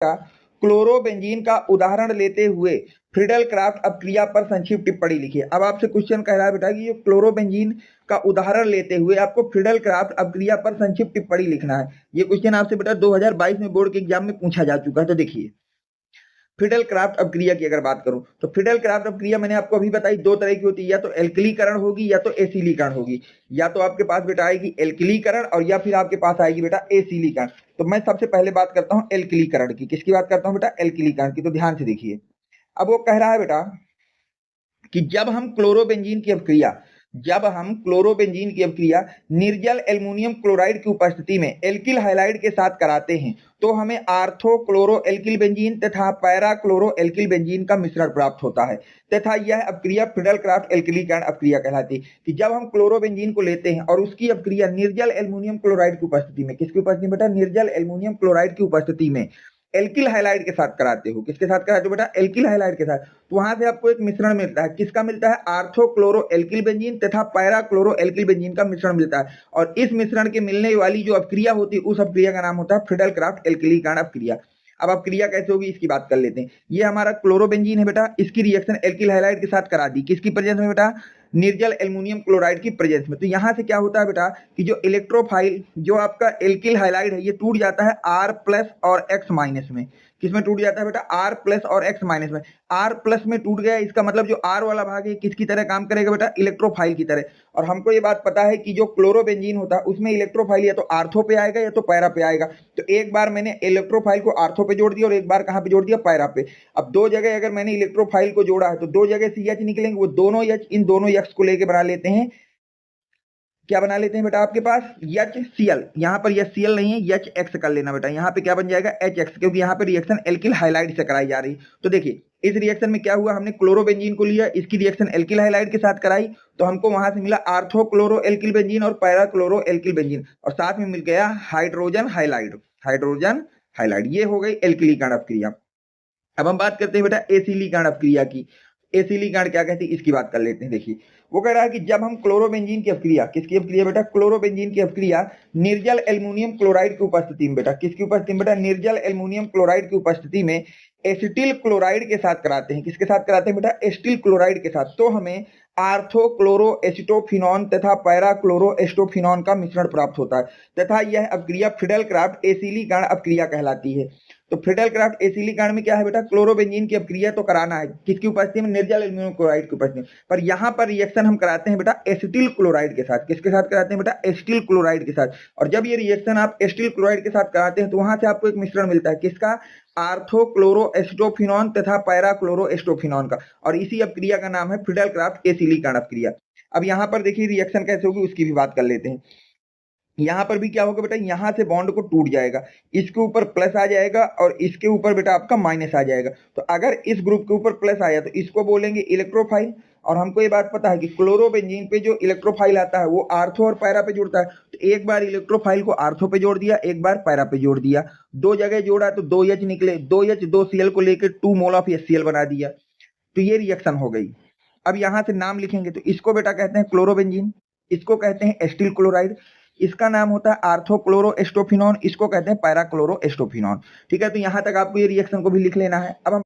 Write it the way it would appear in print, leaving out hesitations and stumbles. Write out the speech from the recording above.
Chlorobenzene का उदाहरण लेते हुए फ्रीडल क्राफ्ट अपक्रिया पर संक्षिप्त टिप्पणी लिखिए। अब आपसे क्वेश्चन कह रहा है बेटा कि ये क्लोरोबेंजीन का उदाहरण लेते हुए आपको फ्रीडल क्राफ्ट अपक्रिया पर संक्षिप्त टिप्पणी लिखना है। ये क्वेश्चन आपसे बेटा 2022 में बोर्ड के एग्जाम में पूछा जा चुका है। तो देखिए, फ्रीडल क्राफ्ट अपक्रिया की अगर बात करूं तो फ्रीडल क्राफ्ट अपक्रिया मैंने आपको अभी बताई दो तरह की होती है, या तो एल्किलीकरण होगी या तो एसिलीकरण होगी। या तो आपके पास बेटा आएगी एल्किलीकरण और या फिर आपके पास आएगी बेटा एसिलीकरण। तो मैं सबसे पहले बात करता हूं एल्किलीकरण की। किसकी बात करता हूं बेटा? एल्किलीकरण की। तो ध्यान से देखिए, अब वो कह रहा है बेटा कि जब हम क्लोरोबेंजीन की अपक्रिया निर्जल एल्युमिनियम क्लोराइड की उपस्थिति में एल्किल हाइलाइड के साथ कराते हैं तो हमें आर्थो क्लोरो एल्किल बेंजीन तथा पैरा क्लोरो एल्किल बेंजीन का मिश्रण प्राप्त होता है तथा यह अपक्रिया फ्रीडल क्राफ्ट एल्किलीकरण अपक्रिया कहलाती है। कि जब हम क्लोरोबेंजीन को लेते हैं और उसकी अपक्रिया निर्जल एल्युमिनियम क्लोराइड की उपस्थिति में, किसकी उपस्थिति में बेटा? निर्जल एल्युमिनियम क्लोराइड की उपस्थिति में एल्किल हाइलाइड के साथ कराते हो। किसके साथ कराते हो बेटा? एल्किल हाइलाइड के साथ। तो वहां से आपको एक मिश्रण मिलता है। किसका मिलता है? आर्थो क्लोरो एल्किल बेंजीन तथा पैरा क्लोरो एल्किल बेंजीन का मिश्रण मिलता है। और इस मिश्रण के मिलने वाली जो अपक्रिया होती है उस अपक्रिया का नाम होता है फ्रीडल क्राफ्ट एल्किलीकरण अपक्रिया। अब अपक्रिया कैसे होगी इसकी बात कर लेते हैं। ये हमारा क्लोरोबेंजीन है बेटा, इसकी रिएक्शन एल्किल हाइलाइड के साथ करा दी। किसकी प्रेजेंस में बेटा? निर्जल एल्युमिनियम क्लोराइड की प्रेजेंस में। तो यहां से क्या होता है बेटा कि जो इलेक्ट्रोफाइल जो आपका एल्किल हाइलाइड है ये टूट जाता है R प्लस और X माइनस में। किसमें टूट जाता है बेटा? R प्लस और X माइनस में। R प्लस में टूट गया, इसका मतलब जो R वाला भाग है किसकी तरह काम करेगा बेटा? इलेक्ट्रोफाइल की तरह। और हमको ये बात पता है कि जो क्लोरोबेंजीन होता है उसमें इलेक्ट्रोफाइल या तो आर्थो पे आएगा या तो पैरा पे आएगा। तो एक बार मैंने इलेक्ट्रोफाइल को आर्थो पे जोड़ दिया और एक बार कहां पे जोड़ दिया? पैरा पे। अब दो जगह अगर मैंने इलेक्ट्रोफाइल को जोड़ा है तो दो जगह से H निकलेंगे, वो दोनों H इन दोनों X को लेके बना लेते हैं, क्या बना लेते हैं बेटा आपके पास? HCl। यहाँ पर HCl नहीं है, HX कर लेना बेटा। यहाँ पे क्या बन जाएगा? HX, क्योंकि यहाँ पे रिएक्शन एल्किल हाइलाइड से कराई जा रही। तो देखिए इस रिएक्शन में क्या हुआ, हमने क्लोरोबेंजीन को लिया, इसकी रिएक्शन एल्किल हाइलाइड के साथ कराई तो हमको वहां से मिला आर्थो क्लोरो एल्किल बेंजीन और पैरा क्लोरो एल्किल बेंजीन और साथ में मिल गया हाइड्रोजन हाइलाइड। हाइड्रोजन हाइलाइड, ये हो गई एल्किलीकरण अपक्रिया। अब हम बात करते हैं बेटा एसिलीकरण अपक्रिया की। एसिलीकरण क्या कहती है इसकी बात कर लेते हैं। देखिए वो कह रहा है कि जब हम क्लोरोबेंजीन की अपक्रिया, किसकी अपक्रिया बेटा? क्लोरोबेंजीन की अपक्रिया निर्जल एल्युमिनियम क्लोराइड की उपस्थिति में, बेटा किसकी उपस्थिति में बेटा? निर्जल एल्युमिनियम क्लोराइड की उपस्थिति में एसिटिल क्लोराइड के साथ कराते हैं। किसके साथ कराते हैं बेटा? एसिटिल क्लोराइड के साथ। तो हमें आर्थो क्लोरो एसिटोफिनॉन तथा पैरा क्लोरो एसिटोफिनॉन का मिश्रण प्राप्त होता है तथा यह अपक्रिया फ्रीडल क्राफ्ट एसिलीकरण अपक्रिया कहलाती है। तो फ्रीडल क्राफ्ट एसिलीकरण में क्या है बेटा? क्लोरोबेंजीन की अपक्रिया तो कराना है, किसकी उपस्थिति में? निर्जल एल्युमिनियम क्लोराइड की उपस्थिति में। पर यहाँ पर रिएक्शन हम कराते हैं बेटा एसिटिल क्लोराइड के साथ। किसके साथ कराते हैं बेटा? एसिटिल क्लोराइड के साथ। और जब ये रिएक्शन आप एसिटिल क्लोराइड के साथ कराते हैं तो वहां से आपको एक मिश्रण मिलता है, किसका? आर्थो क्लोरो एसिटोफिनॉन तथा पैरा क्लोरो एसिटोफिनॉन का। और इसी अपक्रिया का नाम है फ्रीडल क्राफ्ट एसिलीकरण अपक्रिया। अब यहाँ पर देखिए रिएक्शन कैसे होगी उसकी भी बात कर लेते हैं। यहां पर भी क्या होगा बेटा? यहां से बॉन्ड को टूट जाएगा, इसके ऊपर प्लस आ जाएगा और इसके ऊपर बेटा आपका माइनस आ जाएगा। तो अगर इस ग्रुप के ऊपर प्लस आया तो इसको बोलेंगे इलेक्ट्रोफाइल। और हमको ये बात पता है कि क्लोरोबेंजीन पे जो इलेक्ट्रोफाइल आता है वो आर्थो और पैरा पे जुड़ता है। तो एक बार इलेक्ट्रोफाइल को आर्थो पे जोड़ दिया, एक बार पैरा पे जोड़ दिया, दो जगह जोड़ा तो दो H निकले, दो H दो Cl को लेकर 2 मोल ऑफ HCl बना दिया। तो ये रिएक्शन हो गई। अब यहां से नाम लिखेंगे तो इसको बेटा कहते हैं क्लोरोबेंजीन, इसको कहते हैं एसिटिल क्लोराइड, इसका नाम होता है आर्थो क्लोरो एस्टोफिनॉन, इसको कहते हैं पैरा क्लोरो एस्टोफिनॉन। ठीक है, तो यहां तक आपको ये रिएक्शन को भी लिख लेना है। अब हम